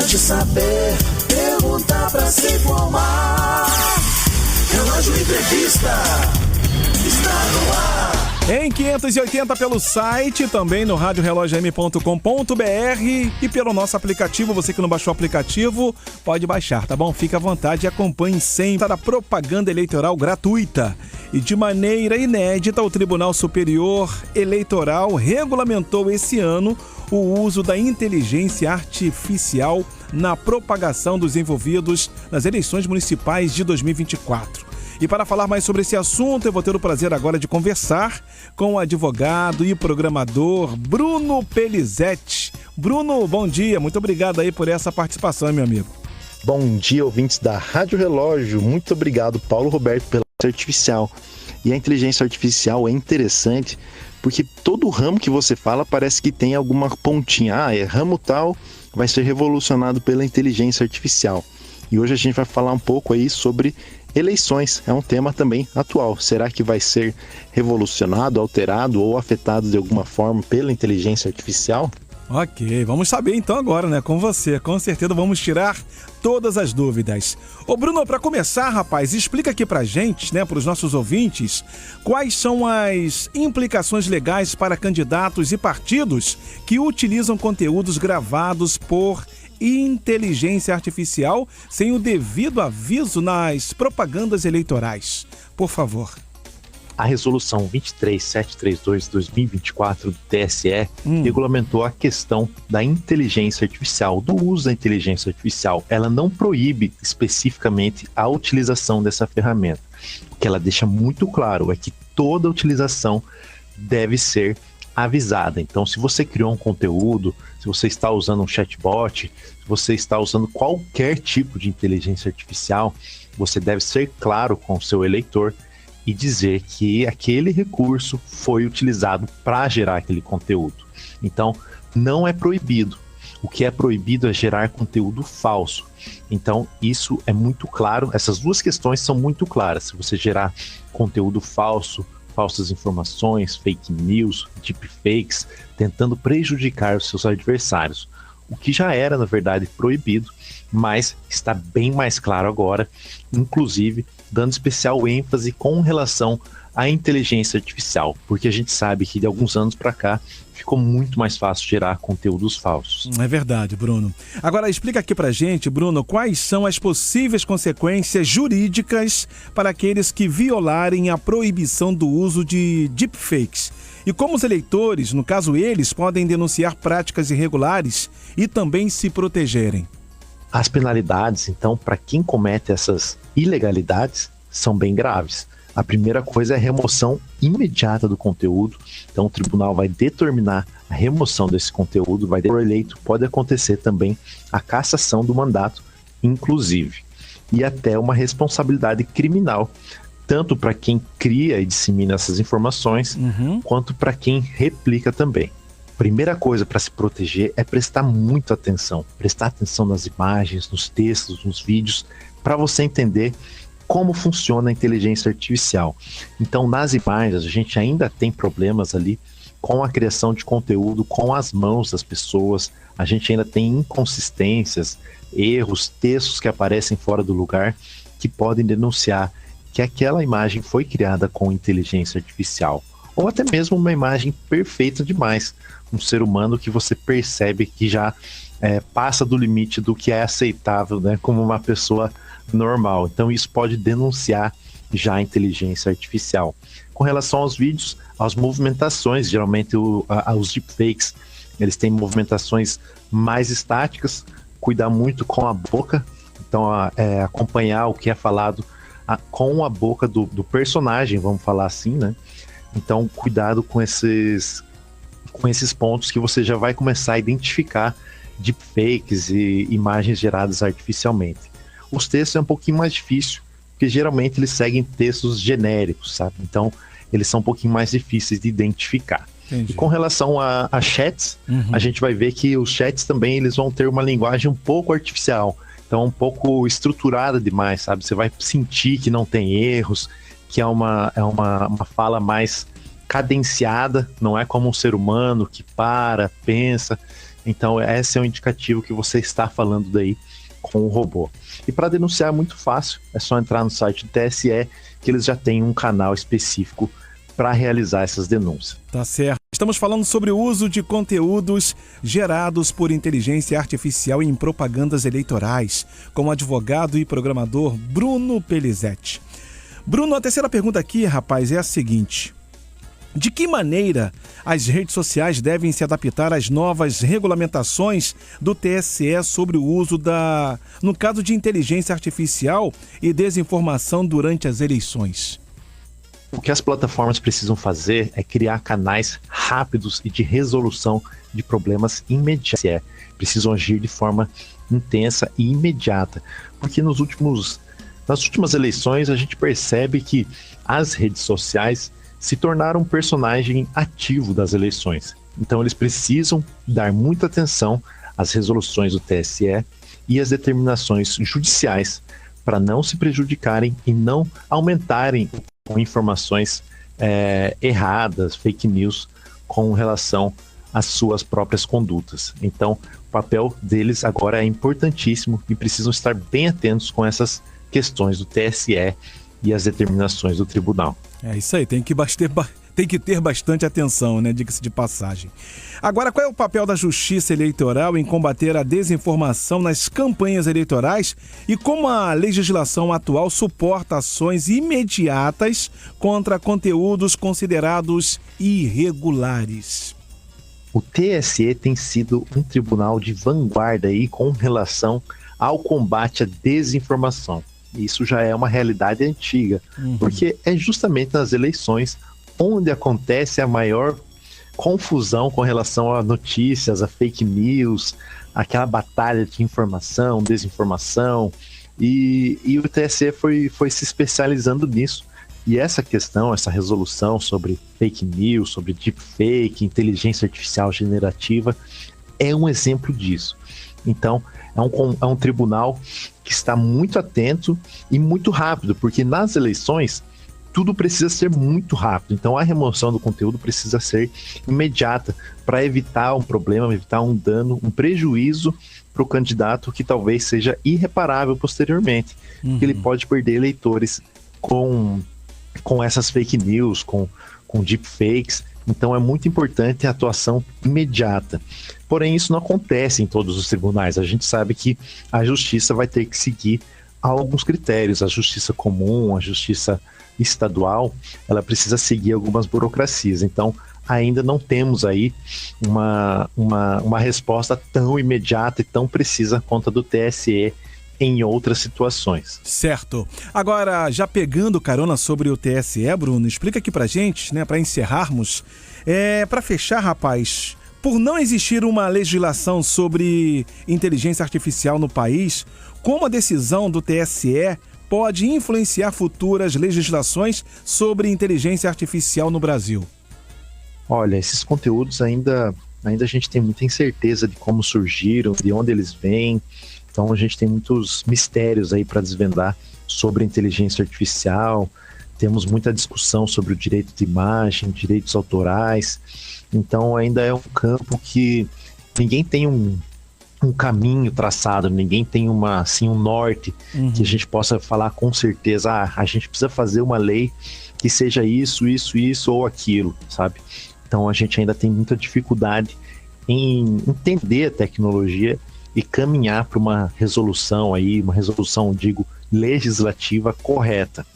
de saber, perguntar pra se informar. Relógio Entrevista está no ar. Em 580 pelo site, também no radiorelogem.com.br e pelo nosso aplicativo. Você que não baixou o aplicativo, pode baixar, tá bom? Fique à vontade e acompanhe sempre a propaganda eleitoral gratuita. E de maneira inédita, o Tribunal Superior Eleitoral regulamentou esse ano o uso da inteligência artificial na propagação dos envolvidos nas eleições municipais de 2024. E para falar mais sobre esse assunto, eu vou ter o prazer agora de conversar com o advogado e programador Bruno Pelizetti. Bruno, bom dia. Muito obrigado aí por essa participação, meu amigo. Bom dia, ouvintes da Rádio Relógio. Muito obrigado, Paulo Roberto, pela artificial. E a inteligência artificial é interessante porque todo ramo que você fala parece que tem alguma pontinha. É ramo tal, vai ser revolucionado pela inteligência artificial. E hoje a gente vai falar um pouco aí sobre eleições. É um tema também atual. Será que vai ser revolucionado, alterado ou afetado de alguma forma pela inteligência artificial? Ok, vamos saber então agora, né, com você. Com certeza vamos tirar todas as dúvidas. Ô Bruno, para começar, rapaz, explica aqui pra gente, né, para os nossos ouvintes, quais são as implicações legais para candidatos e partidos que utilizam conteúdos gravados por inteligência artificial sem o devido aviso nas propagandas eleitorais. Por favor. A resolução 23732/2024 do TSE regulamentou a questão da inteligência artificial, do uso da inteligência artificial. Ela não proíbe especificamente a utilização dessa ferramenta. O que ela deixa muito claro é que toda utilização deve ser avisada. Então, se você criou um conteúdo, se você está usando um chatbot, se você está usando qualquer tipo de inteligência artificial, você deve ser claro com o seu eleitor e dizer que aquele recurso foi utilizado para gerar aquele conteúdo. Então, não é proibido. O que é proibido é gerar conteúdo falso. Então, isso é muito claro. Essas duas questões são muito claras. Se você gerar conteúdo falso, falsas informações, fake news, deepfakes, tentando prejudicar os seus adversários. O que já era, na verdade, proibido, mas está bem mais claro agora, inclusive dando especial ênfase com relação à inteligência artificial, porque a gente sabe que de alguns anos para cá ficou muito mais fácil gerar conteúdos falsos. É verdade, Bruno. Agora explica aqui pra gente, Bruno, quais são as possíveis consequências jurídicas para aqueles que violarem a proibição do uso de deepfakes. E como os eleitores, no caso eles, podem denunciar práticas irregulares e também se protegerem. As penalidades, então, para quem comete essas ilegalidades, são bem graves. A primeira coisa é a remoção imediata do conteúdo. Então, o tribunal vai determinar a remoção desse conteúdo, vai ser eleito, pode acontecer também a cassação do mandato, inclusive. E até uma responsabilidade criminal, tanto para quem cria e dissemina essas informações, quanto para quem replica também. Primeira coisa para se proteger é prestar muita atenção. Prestar atenção nas imagens, nos textos, nos vídeos, para você entender como funciona a inteligência artificial. Então, nas imagens, a gente ainda tem problemas ali com a criação de conteúdo com as mãos das pessoas. A gente ainda tem inconsistências, erros, textos que aparecem fora do lugar, que podem denunciar que aquela imagem foi criada com inteligência artificial. Ou até mesmo uma imagem perfeita demais. Um ser humano que você percebe que já passa do limite do que é aceitável, né, como uma pessoa normal. Então isso pode denunciar já a inteligência artificial. Com relação aos vídeos, às movimentações, geralmente os deepfakes, eles têm movimentações mais estáticas, cuidar muito com a boca, então acompanhar o que é falado com a boca do personagem, vamos falar assim, né? Então cuidado com esses pontos que você já vai começar a identificar deepfakes e imagens geradas artificialmente. Os textos é um pouquinho mais difícil, porque geralmente eles seguem textos genéricos, sabe? Então eles são um pouquinho mais difíceis de identificar. Entendi. E com relação a chats, a gente vai ver que os chats também eles vão ter uma linguagem um pouco artificial, então um pouco estruturada demais, sabe? Você vai sentir que não tem erros, que é uma fala mais cadenciada, não é como um ser humano que para, pensa. Então esse é um indicativo que você está falando daí com o robô. E para denunciar é muito fácil, é só entrar no site do TSE, que eles já têm um canal específico para realizar essas denúncias. Tá certo. Estamos falando sobre o uso de conteúdos gerados por inteligência artificial em propagandas eleitorais, com o advogado e programador Bruno Pelizetti. Bruno, a terceira pergunta aqui, rapaz, é a seguinte: de que maneira as redes sociais devem se adaptar às novas regulamentações do TSE sobre o uso no caso de inteligência artificial e desinformação durante as eleições? O que as plataformas precisam fazer é criar canais rápidos e de resolução de problemas imediatos. Precisam agir de forma intensa e imediata, porque nas últimas eleições a gente percebe que as redes sociais se tornaram um personagem ativo das eleições. Então eles precisam dar muita atenção às resoluções do TSE e às determinações judiciais para não se prejudicarem e não aumentarem com informações erradas, fake news, com relação às suas próprias condutas. Então, o papel deles agora é importantíssimo e precisam estar bem atentos com essas questões do TSE e as determinações do tribunal. É isso aí, tem que ter bastante atenção, né? Diga-se de passagem. Agora, qual é o papel da Justiça Eleitoral em combater a desinformação nas campanhas eleitorais e como a legislação atual suporta ações imediatas contra conteúdos considerados irregulares? O TSE tem sido um tribunal de vanguarda aí com relação ao combate à desinformação. Isso já é uma realidade antiga, porque é justamente nas eleições onde acontece a maior confusão com relação a notícias, a fake news, aquela batalha de informação, desinformação, e o TSE foi se especializando nisso. E essa questão, essa resolução sobre fake news, sobre deepfake, inteligência artificial generativa, é um exemplo disso. Então, é um tribunal que está muito atento e muito rápido, porque nas eleições tudo precisa ser muito rápido. Então a remoção do conteúdo precisa ser imediata para evitar um problema, evitar um dano, um prejuízo para o candidato que talvez seja irreparável posteriormente. Porque ele pode perder eleitores com essas fake news, com deepfakes. Então é muito importante a atuação imediata. Porém, isso não acontece em todos os tribunais. A gente sabe que a justiça vai ter que seguir alguns critérios. A justiça comum, a justiça estadual, ela precisa seguir algumas burocracias. Então, ainda não temos aí uma resposta tão imediata e tão precisa quanto a do TSE em outras situações. Certo. Agora, já pegando carona sobre o TSE, Bruno, explica aqui pra gente, né, para encerrarmos, para fechar, rapaz, por não existir uma legislação sobre inteligência artificial no país, como a decisão do TSE pode influenciar futuras legislações sobre inteligência artificial no Brasil? Olha, esses conteúdos ainda a gente tem muita incerteza de como surgiram, de onde eles vêm. Então a gente tem muitos mistérios aí para desvendar sobre a inteligência artificial. Temos muita discussão sobre o direito de imagem, direitos autorais. Então ainda é um campo que ninguém tem um caminho traçado, ninguém tem um norte que a gente possa falar com certeza, a gente precisa fazer uma lei que seja isso ou aquilo, sabe? Então a gente ainda tem muita dificuldade em entender a tecnologia e caminhar para uma resolução digo, legislativa correta.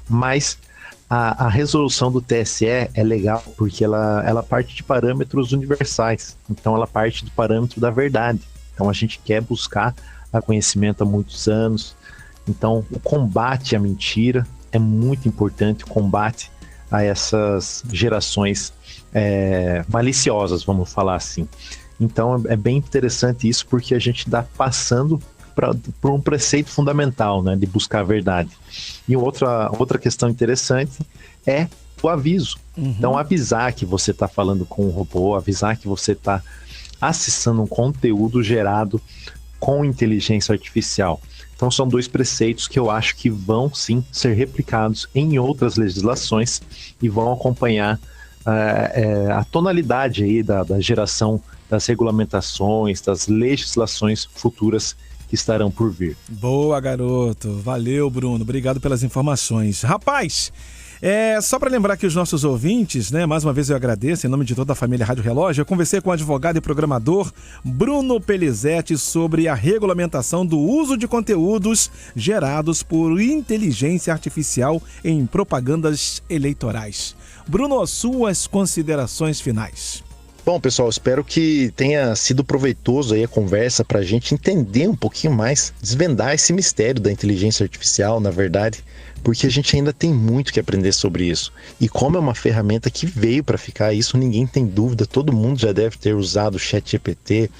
Mas a resolução do TSE é legal porque ela parte de parâmetros universais, então ela parte do parâmetro da verdade. Então a gente quer buscar conhecimento há muitos anos. Então o combate à mentira é muito importante, o combate a essas gerações maliciosas, vamos falar assim. Então é bem interessante isso, porque a gente está passando por um preceito fundamental, né, de buscar a verdade. E outra questão interessante é o aviso. Então avisar que você está falando com um robô, avisar que você está acessando um conteúdo gerado com inteligência artificial. Então são dois preceitos que eu acho que vão sim ser replicados em outras legislações e vão acompanhar a tonalidade aí da geração das regulamentações, das legislações futuras que estarão por vir. Boa, garoto. Valeu, Bruno. Obrigado pelas informações. Rapaz, só para lembrar que os nossos ouvintes, né, mais uma vez eu agradeço, em nome de toda a família Rádio Relógio, eu conversei com o advogado e programador Bruno Pelizetti sobre a regulamentação do uso de conteúdos gerados por inteligência artificial em propagandas eleitorais. Bruno, suas considerações finais. Bom, pessoal, espero que tenha sido proveitoso aí a conversa para a gente entender um pouquinho mais, desvendar esse mistério da inteligência artificial, na verdade, porque a gente ainda tem muito que aprender sobre isso. E como é uma ferramenta que veio para ficar, isso ninguém tem dúvida, todo mundo já deve ter usado o ChatGPT,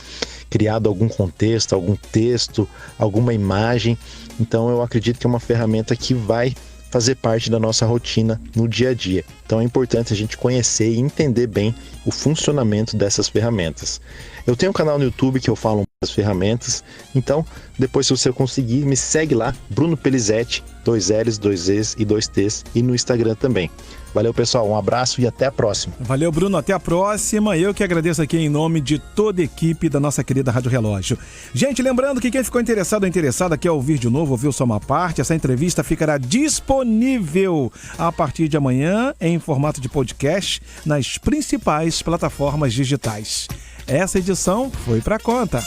criado algum contexto, algum texto, alguma imagem. Então eu acredito que é uma ferramenta que vai fazer parte da nossa rotina no dia a dia. Então é importante a gente conhecer e entender bem o funcionamento dessas ferramentas. Eu tenho um canal no YouTube que eu falo das ferramentas, então depois, se você conseguir, me segue lá, Bruno Pelizetti, 2 L's, 2 E's e 2 T's, e no Instagram também. Valeu, pessoal, um abraço e até a próxima. Valeu, Bruno, até a próxima. Eu que agradeço aqui em nome de toda a equipe da nossa querida Rádio Relógio. Gente, lembrando que quem ficou interessado ou interessada quer ouvir de novo, ouviu só uma parte, essa entrevista ficará disponível a partir de amanhã em formato de podcast nas principais plataformas digitais. Essa edição foi pra conta.